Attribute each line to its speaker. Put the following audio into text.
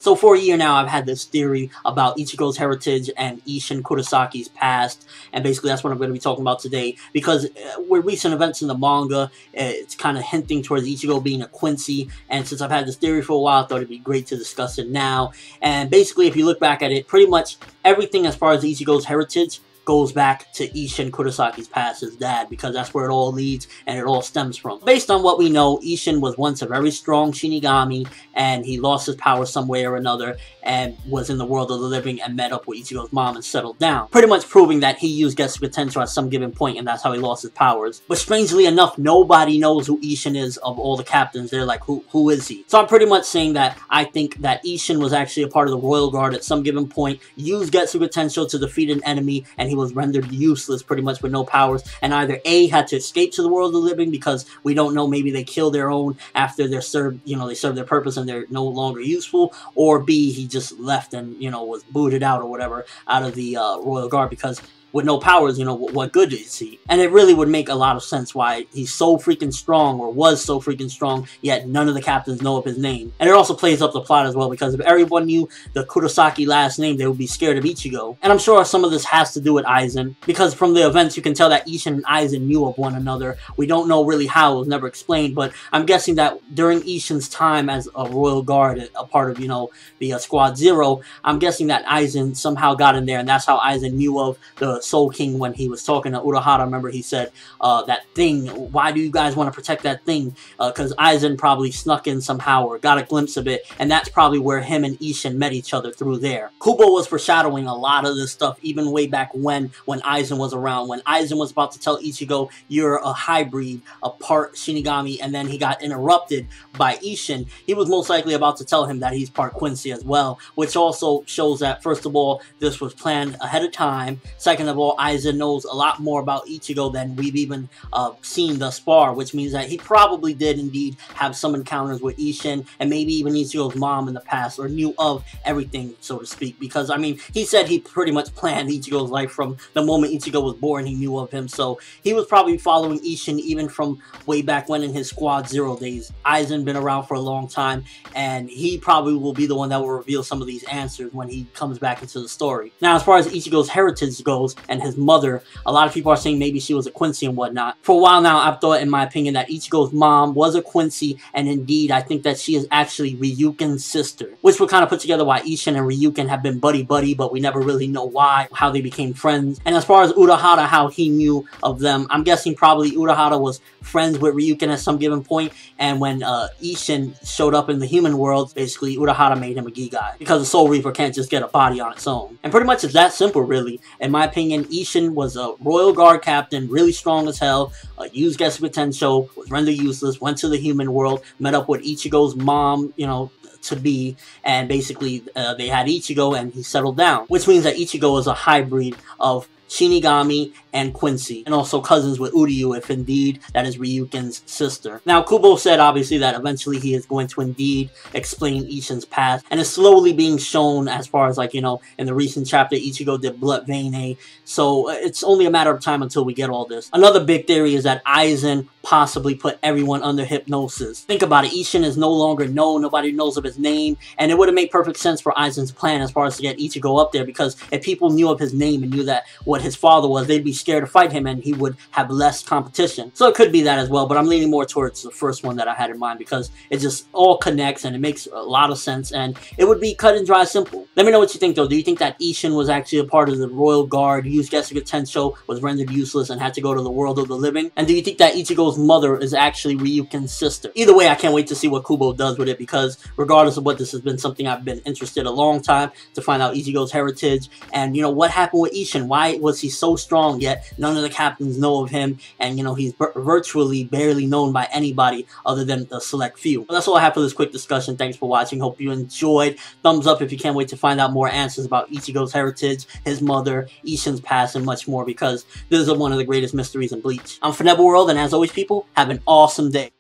Speaker 1: So for a year now, I've had this theory about Ichigo's heritage and Isshin Kurosaki's past, and basically that's what I'm going to be talking about today, because with recent events in the manga, it's kind of hinting towards Ichigo being a Quincy, and since I've had this theory for a while, I thought it'd be great to discuss it now. And basically, if you look back at it, pretty much everything as far as Ichigo's heritage goes back to Isshin Kurosaki's past, his dad, because that's where it all leads and it all stems from. Based on what we know, Isshin was once a very strong Shinigami, and he lost his power some way or another and was in the world of the living and met up with Ichigo's mom and settled down. Pretty much proving that he used Getsuga Tensho at some given point, and that's how he lost his powers. But strangely enough, nobody knows who Isshin is of all the captains. They're like, who is he? So I'm pretty much saying that I think that Isshin was actually a part of the Royal Guard at some given point, used Getsuga Tensho to defeat an enemy, and he was rendered useless pretty much with no powers, and either A, had to escape to the world of the living because we don't know, maybe they kill their own after they're served, they serve their purpose and they're no longer useful, or B, he just left and, was booted out or whatever out of the Royal Guard because with no powers, what good is he? And it really would make a lot of sense why he's so freaking strong, or was so freaking strong, yet none of the captains know of his name. And it also plays up the plot as well, because if everyone knew the Kurosaki last name, they would be scared of Ichigo. And I'm sure some of this has to do with Aizen, because from the events you can tell that Isshin and Aizen knew of one another. We don't know really how, it was never explained, but I'm guessing that during Isshin's time as a Royal Guard, a part of, the Squad Zero, I'm guessing that Aizen somehow got in there, and that's how Aizen knew of the Soul King when he was talking to Urahara. Remember, he said, that thing, why do you guys want to protect that thing? Because Aizen probably snuck in somehow or got a glimpse of it, and that's probably where him and Isshin met each other, through there. Kubo was foreshadowing a lot of this stuff even way back when Aizen was around. When Aizen was about to tell Ichigo, you're a hybrid, a part Shinigami, and then he got interrupted by Isshin, he was most likely about to tell him that he's part Quincy as well, which also shows that, first of all, this was planned ahead of time. Second of all, Aizen knows a lot more about Ichigo than we've even seen thus far, which means that he probably did indeed have some encounters with Isshin and maybe even Ichigo's mom in the past, or knew of everything, so to speak, because I mean, he said he pretty much planned Ichigo's life from the moment Ichigo was born. He knew of him, so he was probably following Isshin even from way back when in his Squad Zero days. Aizen been around for a long time, and he probably will be the one that will reveal some of these answers when he comes back into the story. Now, as far as Ichigo's heritage goes and his mother, a lot of people are saying maybe she was a Quincy and whatnot. For a while now, I've thought, in my opinion, that Ichigo's mom was a Quincy, and indeed, I think that she is actually Ryuken's sister, which would kind of put together why Isshin and Ryuken have been buddy-buddy, but we never really know why, how they became friends. And as far as Urahara, how he knew of them, I'm guessing probably Urahara was friends with Ryuken at some given point, and when Isshin showed up in the human world, basically Urahara made him a Gigai, because a Soul Reaper can't just get a body on its own. And pretty much it's that simple, really. In my opinion, Isshin was a Royal Guard captain, really strong as hell, used Getsuga Tensho, was rendered useless, went to the human world, met up with Ichigo's mom, to be, and basically they had Ichigo and he settled down, which means that Ichigo is a hybrid of Shinigami and Quincy, and also cousins with Uryu, if indeed that is Ryuken's sister. Now, Kubo said obviously that eventually he is going to indeed explain Isshin's past, and it's slowly being shown as far as, like, in the recent chapter, Ichigo did Blood Vein, so it's only a matter of time until we get all this. Another big theory is that Aizen possibly put everyone under hypnosis. Think about it, Isshin is no longer known, nobody knows of his name, and it would have made perfect sense for Aizen's plan as far as to get Ichigo up there, because if people knew of his name and knew that what his father was, they'd be scared to fight him and he would have less competition. So it could be that as well, but I'm leaning more towards the first one that I had in mind, because it just all connects and it makes a lot of sense, and it would be cut and dry simple. Let me know what you think, though. Do you think that Isshin was actually a part of the Royal Guard, used Getsuga Tensho, was rendered useless, and had to go to the world of the living? And do you think that Ichigo's mother is actually Ryuken's sister? Either way, I can't wait to see what Kubo does with it, because regardless of what, this has been something I've been interested a long time to find out Ichigo's heritage, and what happened with Isshin. Why was he so strong, yet none of the captains know of him, and he's virtually barely known by anybody other than a select few. But that's all I have for this quick discussion. Thanks for watching. Hope you enjoyed. Thumbs up if you can't wait to find out more answers about Ichigo's heritage, his mother, Isshin's past, and much more, because this is one of the greatest mysteries in Bleach. I'm ForneverWorld, and as always, people, have an awesome day.